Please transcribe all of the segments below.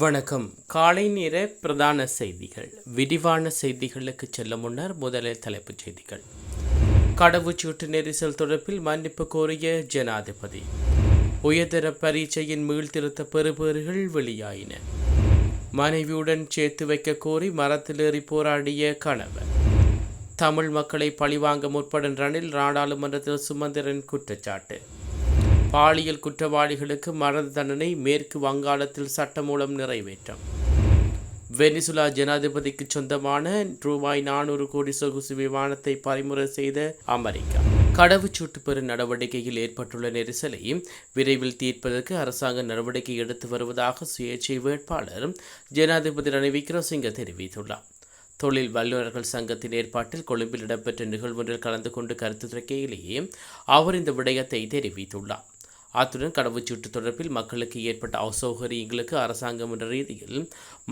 வணக்கம். காலை நேர பிரதான செய்திகள். விரிவான செய்திகளுக்கு செல்ல முன்னர் முதலில் தலைப்புச் செய்திகள். கடவுச்சீட்டு நெரிசல் தொடர்பில் மன்னிப்பு கோரிய ஜனாதிபதி. உயர்தர பரீட்சையின் மீள்திருத்த பெறுபேறுகள் வெளியாயின. மனைவியுடன் சேர்த்து வைக்க கோரி மரத்திலேறி போராடிய கணவர். தமிழ் மக்களை பழிவாங்க முற்படும் ரணில் நாடாளுமன்றத்தில் சுமந்திரன் குற்றச்சாட்டு. பாலியல் குற்றவாளிகளுக்கு மரண தண்டனை மேற்கு வங்காளத்தில் சட்டமூலம் நிறைவேற்றம். வெனிசுலா ஜனாதிபதிக்கு சொந்தமான ரூபாய் 400 கோடி சொகுசு விமானத்தை பறிமுறை செய்த அமெரிக்கா. கடவுச்சீட்டு பெறும் நடவடிக்கையில் ஏற்பட்டுள்ள நெரிசலை விரைவில் தீர்ப்பதற்கு அரசாங்க நடவடிக்கை எடுத்து வருவதாக சுயேட்சை வேட்பாளர் ஜனாதிபதி ரணில் விக்ரமசிங்க தெரிவித்துள்ளார். தொழில் வல்லுநர்கள் சங்கத்தின் ஏற்பாட்டில் கொழும்பில் இடம்பெற்ற நிகழ்வொன்றில் கலந்து கொண்டு கருத்து தெரிவிக்கையிலேயே அவர் இந்த விடயத்தை தெரிவித்துள்ளார். அத்துடன் கடவுச்சீட்டு தொடர்பில் மக்களுக்கு ஏற்பட்ட அசௌகரியங்களுக்கு அரசாங்கம் என்ற ரீதியில்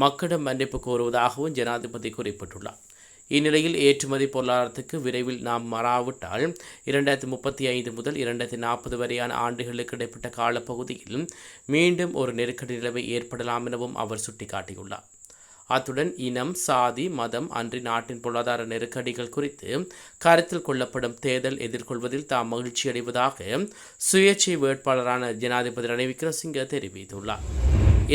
மக்களிடம் மன்னிப்பு கோருவதாகவும் ஜனாதிபதி குறிப்பிட்டுள்ளார். இந்நிலையில் ஏற்றுமதி பொருளாதாரத்துக்கு விரைவில் நாம் மாறாவிட்டால் 2035 முதல் 2040 வரையான ஆண்டுகளுக்கு இடைப்பட்ட காலப்பகுதியில் மீண்டும் ஒரு நெருக்கடி நிலைமை ஏற்படலாம் எனவும் அவர் சுட்டிக்காட்டியுள்ளார். அத்துடன் இனம், சாதி, மதம் அன்றி நாட்டின் பொருளாதார நெருக்கடிகள் குறித்து கருத்தில் கொள்ளப்படும் தேர்தல் எதிர்கொள்வதில் தாம் மகிழ்ச்சி அடைவதாக சுயேட்சை வேட்பாளரான ஜனாதிபதி ரணில் விக்ரமசிங்க தெரிவித்துள்ளார்.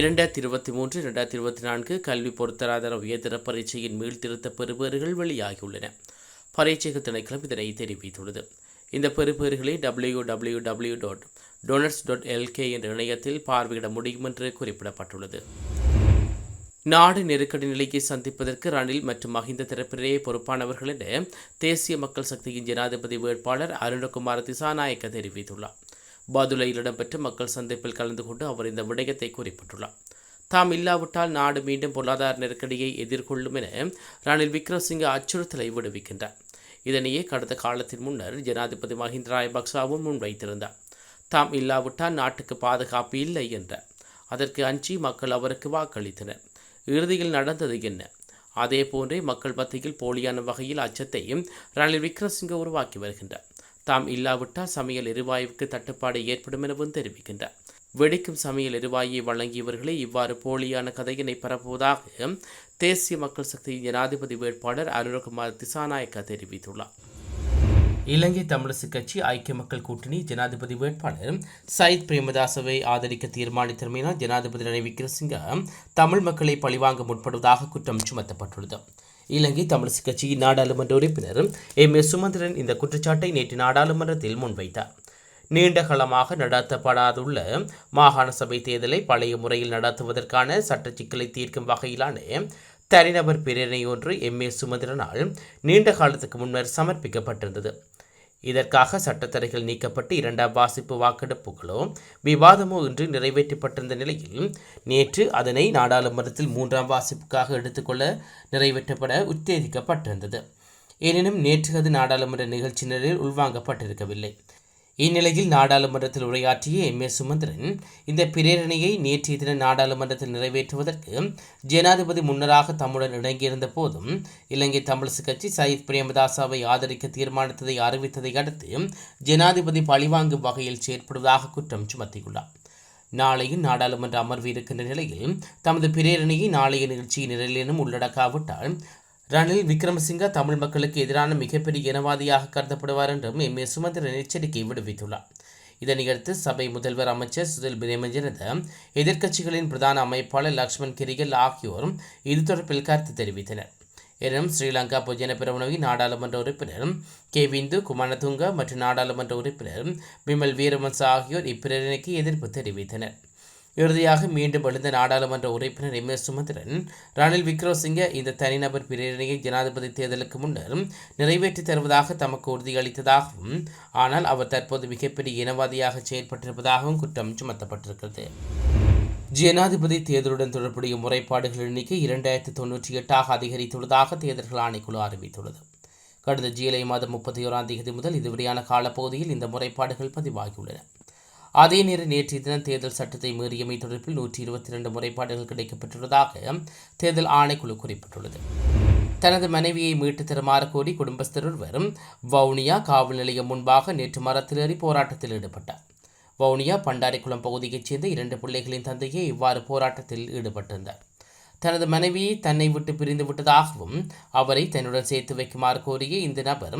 2023-2024 கல்வி பொருத்தராதர உயர்தர பரீட்சையின் மீள்திருத்த பெறுபேறுகள் வெளியாகியுள்ளன. பரீட்சைகள் திணைக்களம் இதனை தெரிவித்துள்ளது. இந்த பெறுபேறுகளை www.donors.lk என்ற இணையத்தில் பார்வையிட முடியும் என்று குறிப்பிடப்பட்டுள்ளது. நாடு நெருக்கடி நிலையை சந்திப்பதற்கு ரணில் மற்றும் மஹிந்த தரப்பினரே பொறுப்பானவர்கள் என தேசிய மக்கள் சக்தியின் ஜனாதிபதி வேட்பாளர் அருணகுமார திசாநாயக்க தெரிவித்துள்ளார். பதுளையில் இடம்பெற்ற மக்கள் சந்திப்பில் கலந்து கொண்டு அவர் இந்த விடயத்தை குறிப்பிட்டுள்ளார். தாம் இல்லாவிட்டால் நாடு மீண்டும் பொருளாதார நெருக்கடியை எதிர்கொள்ளும் என ரணில் விக்ரமசிங்க அச்சுறுத்தலை விடுவிக்கின்றார். இதனையே கடந்த காலத்தின் முன்னர் ஜனாதிபதி மஹிந்த ராஜபக்சவும் முன்வைத்திருந்தார். தாம் இல்லாவிட்டால் நாட்டுக்கு பாதுகாப்பு இல்லை என்றார். அதற்கு அஞ்சி மக்கள் அவருக்கு வாக்களித்தனர். இறுதியில் நடந்தது என்ன? அதே போன்றே மக்கள் மத்தியில் போலியான வகையில் அச்சத்தையும் ரணில் விக்ரமசிங்க உருவாக்கி வருகின்றார். தாம் இல்லாவிட்டால் சமையல் எரிவாயுவுக்கு தட்டுப்பாடு ஏற்படும் எனவும் தெரிவிக்கின்றார். வெடிக்கும் சமையல் எரிவாயுவை வழங்கியவர்களே இவ்வாறு போலியான கதையினை பரப்புவதாக தேசிய மக்கள் சக்தியின் ஜனாதிபதி வேட்பாளர் அருணகுமார் திசாநாயக்க தெரிவித்துள்ளார். இலங்கை தமிழரசுக் கட்சி ஐக்கிய மக்கள் கூட்டணி ஜனாதிபதி வேட்பாளர் சயித் பிரேமதாசவை ஆதரிக்க தீர்மானித்தமையினால் ஜனாதிபதி ரணில் விக்ரமசிங்க தமிழ் மக்களை பழிவாங்க முற்படுவதாக குற்றம் சுமத்தப்பட்டுள்ளது. இலங்கை தமிழரசுக் கட்சியின் நாடாளுமன்ற உறுப்பினர் எம்.ஏ. சுமந்திரன் இந்த குற்றச்சாட்டை நேற்று நாடாளுமன்றத்தில் முன்வைத்தார். நீண்ட காலமாக நடத்தப்படாதுள்ள மாகாண சபை தேர்தலை பழைய முறையில் நடத்துவதற்கான சட்ட சிக்கலை தீர்க்கும் வகையிலான தனிநபர் பிரேரணை ஒன்று எம்.ஏ. சுமந்திரனால் நீண்ட காலத்துக்கு முன்னர் சமர்ப்பிக்கப்பட்டிருந்தது. இதற்காக சட்டத்தடைகள் நீக்கப்பட்டு 2ஆம் வாசிப்பு வாக்கெடுப்புகளோ விவாதமோ இன்றி நிறைவேற்றப்பட்டிருந்த நிலையில் நேற்று அதனை நாடாளுமன்றத்தில் 3ஆம் வாசிப்புக்காக எடுத்துக்கொள்ள நிறைவேற்றப்பட உத்தேசிக்கப்பட்டிருந்தது. எனினும் நேற்று அது நாடாளுமன்ற நிகழ்ச்சி நிலையில் உள்வாங்கப்பட்டிருக்கவில்லை. இந்நிலையில் நாடாளுமன்றத்தில் உரையாற்றிய எம்.ஏ. சுமந்திரன் இந்த பிரேரணையை நேற்றைய தினம் நாடாளுமன்றத்தில் நிறைவேற்றுவதற்கு ஜனாதிபதி முன்னராக தம்முடன் இணங்கியிருந்த போதும் இலங்கை தமிழரசுக் கட்சி சயித் பிரேமதாசவை ஆதரிக்க தீர்மானித்ததை அறிவித்ததை அடுத்து ஜனாதிபதி பழிவாங்கும் வகையில் செயற்படுவதாக குற்றம் சுமத்தியுள்ளார். நாளையும் நாடாளுமன்ற அமர்வு இருக்கின்ற நிலையில் தமது பிரேரணையை நாளைய நிகழ்ச்சியின் நிரலிலும் உள்ளடக்காவிட்டால் ரணில் விக்ரமசிங்க தமிழ் மக்களுக்கு எதிரான மிகப்பெரிய இனவாதியாக கருதப்படுவார் என்றும் எம்.ஏ. சுமந்திரன் எச்சரிக்கை விடுவித்துள்ளார். இதனையடுத்து சபை முதல்வர் அமைச்சர் சுதில் பிரேமஜனத, எதிர்க்கட்சிகளின் பிரதான அமைப்பாளர் லக்ஷ்மன் கிரிகல் ஆகியோர் இது தொடர்பில் கருத்து தெரிவித்தனர். எனினும் ஸ்ரீலங்கா பொதுஜன பெரமுனவின் நாடாளுமன்ற உறுப்பினர் கே.விந்து குமாரதுங்க மற்றும் நாடாளுமன்ற உறுப்பினர் பிமல் வீரவன்ச ஆகியோர் இப்பிரேரணைக்கு எதிர்ப்பு தெரிவித்தனர். இறுதியாக மீண்டும் எழுந்த நாடாளுமன்ற உறுப்பினர் எம்.ஏ. சுமந்திரன் ரணில் விக்ரமசிங்க இந்த தனிநபர் பிரேரணையை ஜனாதிபதி தேர்தலுக்கு முன்னர் நிறைவேற்றி தருவதாக தமக்கு உறுதியளித்ததாகவும் ஆனால் அவர் தற்போது மிகப்பெரிய இனவாதியாக செயல்பட்டிருப்பதாகவும் குற்றம் சுமத்தப்பட்டிருக்கிறது. ஜனாதிபதி தேர்தலுடன் தொடர்புடைய முறைப்பாடுகள் எண்ணிக்கை 2098 அதிகரித்துள்ளதாக தேர்தல்கள் ஆணைக்குழு அறிவித்துள்ளது. கடந்த ஜூலை மாதம் 31ஆம் தேதி முதல் இதுவரையான காலப்பகுதியில் இந்த முறைப்பாடுகள் பதிவாகியுள்ளன. அதே நேரம் நேற்றைய தினம் தேர்தல் சட்டத்தை மீறியமை தொடர்பில் 122 முறைப்பாடுகள் கிடைக்கப்பட்டுள்ளதாக தேர்தல் ஆணைக்குழு குறிப்பிட்டுள்ளது. தனது மனைவியை மீட்டு தருமாறு கோரி குடும்பஸ்தர் ஒருவர் வவுனியா காவல் நிலையம் முன்பாக நேற்று மரத்திலேறி போராட்டத்தில் ஈடுபட்டார். வவுனியா பண்டாரிக்குளம் பகுதியைச் சேர்ந்த 2 பிள்ளைகளின் தந்தையே இவ்வாறு போராட்டத்தில் ஈடுபட்டிருந்தார். தனது மனைவி தன்னை விட்டு பிரிந்து விட்டதாகவும் அவரை தன்னுடன் சேர்த்து வைக்குமாறு கோரிய இந்த நபர்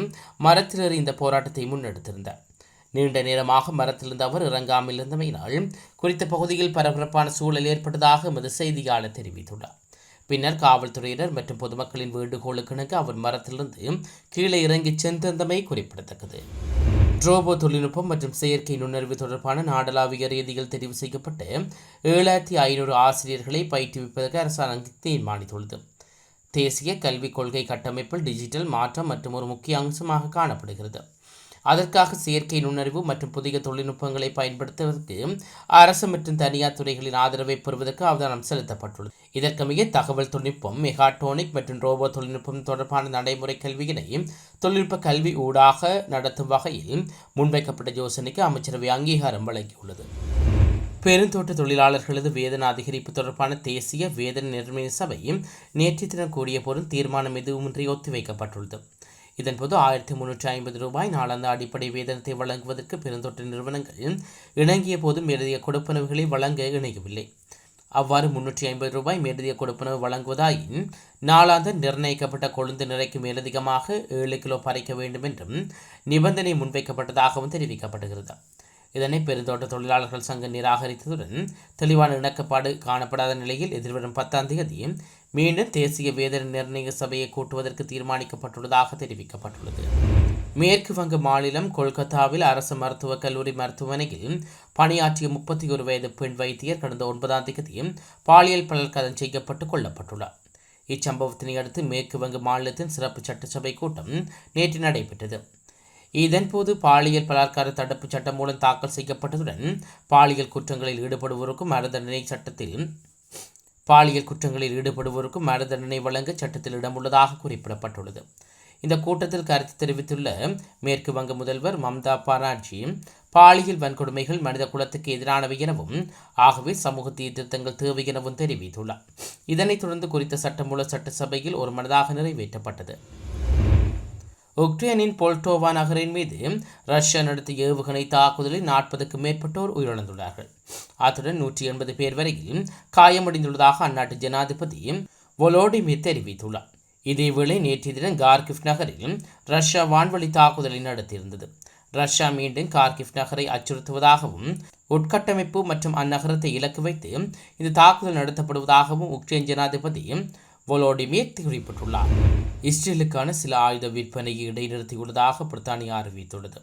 மரத்திலேறி இந்த போராட்டத்தை முன்னெடுத்திருந்தார். நீண்ட நேரமாக மரத்திலிருந்து அவர் இறங்காமல் இருந்தமையினால் குறித்த பகுதியில் பரபரப்பான சூழல் ஏற்பட்டதாக எமது செய்தியாளர் தெரிவித்துள்ளார். பின்னர் காவல்துறையினர் மற்றும் பொதுமக்களின் வேண்டுகோளுக்கிணங்க அவர் மரத்திலிருந்து கீழே இறங்கி சென்றிருந்தமை குறிப்பிடத்தக்கது. ரோபோ தொழில்நுட்பம் மற்றும் செயற்கை நுண்ணறிவு தொடர்பான நாடளாவிய ரீதியில் தெரிவு செய்யப்பட்ட 7500 ஆசிரியர்களை பயிற்றுவிப்பதற்கு அரசாங்கம் தீர்மானித்துள்ளது. தேசிய கல்விக் கொள்கை கட்டமைப்பில் டிஜிட்டல் மாற்றம் மற்றும் ஒரு முக்கிய அம்சமாக காணப்படுகிறது. அதற்காக செயற்கை நுண்ணறிவு மற்றும் புதிய தொழில்நுட்பங்களை பயன்படுத்துவதற்கு அரசு மற்றும் தனியார் துறைகளின் ஆதரவை பெறுவதற்கு அவதானம் செலுத்தப்பட்டுள்ளது. இதற்கமைய தகவல் தொழில்நுட்பம், மெகாட்ரோனிக் மற்றும் ரோபோ தொழில்நுட்பம் தொடர்பான நடைமுறை கல்வியினை தொழில்நுட்ப கல்வி ஊடாக நடத்தும் வகையில் முன்வைக்கப்பட்ட யோசனைக்கு அமைச்சரவை அங்கீகாரம் வழங்கியுள்ளது. பெருந்தோட்ட தொழிலாளர்களது வேதன அதிகரிப்பு தொடர்பான தேசிய வேதன நிர்ணய சபை நேற்று தினம் கூடிய போது தீர்மானம் எதுவுமின்றி ஒத்திவைக்கப்பட்டுள்ளது. இதன்போது 1350 ரூபாய் நாளாந்த அடிப்படை வேதனத்தை வழங்குவதற்கு பெருந்தோட்ட நிறுவனங்கள் இணங்கிய போது மேலதிக கொடுப்பனவுகளை வழங்க இணையவில்லை. அவ்வாறு 350 ரூபாய் மேலதிக கொடுப்பனவு வழங்குவதாயின் நாளாந்த நிர்ணயிக்கப்பட்ட கொழுந்து நிறைக்கு மேலதிகமாக 7 கிலோ பறிக்க வேண்டும் என்றும் நிபந்தனை முன்வைக்கப்பட்டதாகவும் தெரிவிக்கப்படுகிறது. இதனை பெருந்தோட்ட தொழிலாளர்கள் சங்கம் நிராகரித்ததுடன் தெளிவான இணக்கப்பாடு காணப்படாத நிலையில் எதிர்வரும் 10ஆம் தேதி மீண்டும் தேசிய வேதன நிர்ணய சபையை கூட்டுவதற்கு தீர்மானிக்கப்பட்டுள்ளதாக தெரிவிக்கப்பட்டுள்ளது. மேற்கு வங்க மாநிலம் கொல்கத்தாவில் அரசு மருத்துவக் கல்லூரி மருத்துவமனையில் பணியாற்றிய 31 வயது பெண் வைத்தியர் கடந்த 9ஆம் தேதி பாலியல் பலாத்காரம் செய்யப்பட்டு கொல்லப்பட்டுள்ளார். இச்சம்பவத்தினை அடுத்து மேற்கு வங்க மாநிலத்தின் சிறப்பு சட்டசபை கூட்டம் நேற்று நடைபெற்றது. இதன்போது பாலியல் பலாத்கார தடுப்பு சட்டம் மூலம் தாக்கல் செய்யப்பட்டதுடன் பாலியல் குற்றங்களில் ஈடுபடுவோருக்கும் மரண தண்டனை வழங்க சட்டத்தில் இடமுள்ளதாக குறிப்பிடப்பட்டுள்ளது. இந்த கூட்டத்தில் கருத்து தெரிவித்துள்ள மேற்கு வங்க முதல்வர் மம்தா பானர்ஜி, பாலியல் வன்கொடுமைகள் மனித குலத்துக்கு எதிரானவை எனவும் ஆகவே சமூக சீர்திருத்தங்கள் தேவை எனவும் தெரிவித்துள்ளார். இதனைத் தொடர்ந்து குறித்த சட்டமூல சட்டசபையில் ஒரு மனதாக நிறைவேற்றப்பட்டது. உக்ரைனின் போல்டோவா நகரின் மீது ரஷ்யா நடத்திய ஏவுகணை தாக்குதலில் 40க்கும் மேற்பட்டோர் உயிரிழந்துள்ளார்கள். அத்துடன் 180 பேர் வரையில் காயமடைந்துள்ளதாக அந்நாட்டு ஜனாதிபதி வோலோடிமிர் தெரிவித்துள்ளார். இதேவேளை நேற்றைய தினம் கார்கிவ் நகரில் ரஷ்யா வான்வழி தாக்குதலை நடத்தியிருந்தது. ரஷ்யா மீண்டும் கார்கிவ் நகரை அச்சுறுத்துவதாகவும் உட்கட்டமைப்பு மற்றும் அந்நகரத்தை இலக்கு வைத்து இந்த தாக்குதல் நடத்தப்படுவதாகவும் உக்ரைன் ஜனாதிபதி வோலோடிமிர் குறிப்பிட்டுள்ளார். இஸ்ரேலுக்கான சில ஆயுத விற்பனையை இடைநிறுத்தியுள்ளதாக பிரித்தானியா அறிவித்துள்ளது.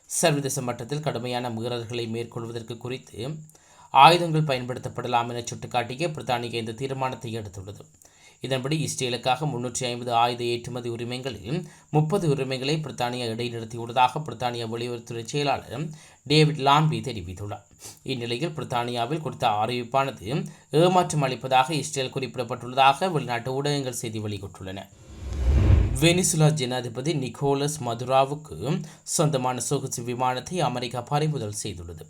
சர்வதேச மட்டத்தில் கடுமையான மீறல்களை மேற்கொள்வதற்கு குறித்து ஆயுதங்கள் பயன்படுத்தப்படலாம் என சுட்டிக்காட்டிய பிரித்தானியா இந்த தீர்மானத்தை எடுத்துள்ளது. இதன்படி இஸ்ரேலுக்காக 350 ஆயுத ஏற்றுமதி உரிமைகளில் 30 உரிமைகளை பிரித்தானியா இடைநிறுத்தியுள்ளதாக பிரித்தானியா வெளியுறவுத்துறை செயலாளர் டேவிட் லாம்பி தெரிவித்துள்ளார். இந்நிலையில் பிரித்தானியாவில் குறித்த அறிவிப்பானது ஏமாற்றம் அளிப்பதாக இஸ்ரேல் குறிப்பிடப்பட்டுள்ளதாக வெளிநாட்டு ஊடகங்கள் செய்தி வெளியிட்டுள்ளன. வெனிசுலா ஜனாதிபதி நிக்கோலஸ் மதுராவுக்கு சொந்தமான சொகுசு விமானத்தை அமெரிக்கா பறிமுதல் செய்துள்ளது.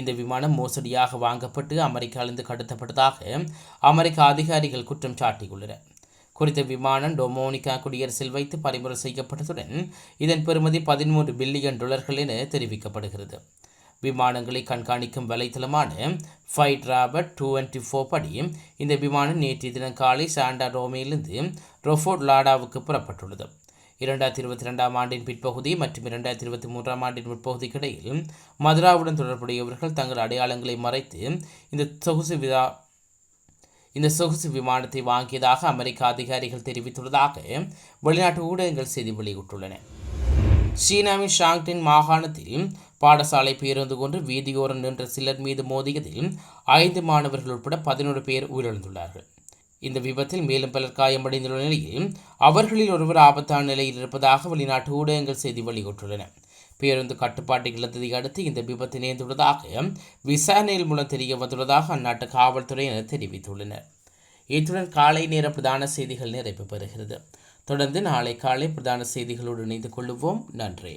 இந்த விமானம் மோசடியாக வாங்கப்பட்டு அமெரிக்காவிலிருந்து கடத்தப்பட்டதாக அமெரிக்க அதிகாரிகள் குற்றம் சாட்டியுள்ளனர். குறித்த விமானம் டொமினிகா குடியரசில் வைத்து பறிமுதல் செய்யப்பட்டதுடன் இதன் பெறுமதி $13 பில்லியன் என தெரிவிக்கப்படுகிறது. விமானங்களை கண்காணிக்கும் வலைத்தளமான ஃப்ளைட் ராபர்ட் 224 படி இந்த விமானம் நேற்றைய தினம் காலை சாண்டா ரோமிலிருந்து ரொஃபோர்ட் லாடாவுக்கு புறப்பட்டுள்ளது. 2022ஆம் ஆண்டின் பிற்பகுதி மற்றும் 2023ஆம் ஆண்டின் முற்பகுதிக்கு இடையில் மதுராவுடன் தொடர்புடையவர்கள் தங்கள் அடையாளங்களை மறைத்து இந்த சொகுசு விமானத்தை வாங்கியதாக அமெரிக்க அதிகாரிகள் தெரிவித்துள்ளதாக வெளிநாட்டு ஊடகங்கள் செய்தி வெளியிட்டுள்ளன. சீனாவின் ஷாங்டின் மாகாணத்தில் பாடசாலை பேருந்து கொண்டு வீதியோரம் நின்ற சிலர் மீது மோதியதில் 5 மாணவர்கள் உட்பட 11 பேர் உயிரிழந்துள்ளார்கள். இந்த விபத்தில் மேலும் பலர் காயமடைந்துள்ள நிலையில் அவர்களில் ஒருவர் ஆபத்தான நிலையில் இருப்பதாக வெளிநாட்டு ஊடகங்கள் செய்தி வெளியிட்டுள்ளன. பேருந்து கட்டுப்பாட்டை இழந்ததை அடுத்து இந்த விபத்து நேர்ந்துள்ளதாக விசாரணைகள் மூலம் தெரிய வந்துள்ளதாக அந்நாட்டு காவல்துறையினர் தெரிவித்துள்ளனர். இத்துடன் காலை நேர பிரதான செய்திகள் நிறைவு பெறுகிறது. தொடர்ந்து நாளை காலை பிரதான செய்திகளோடு இணைந்து கொள்ளுவோம். நன்றி.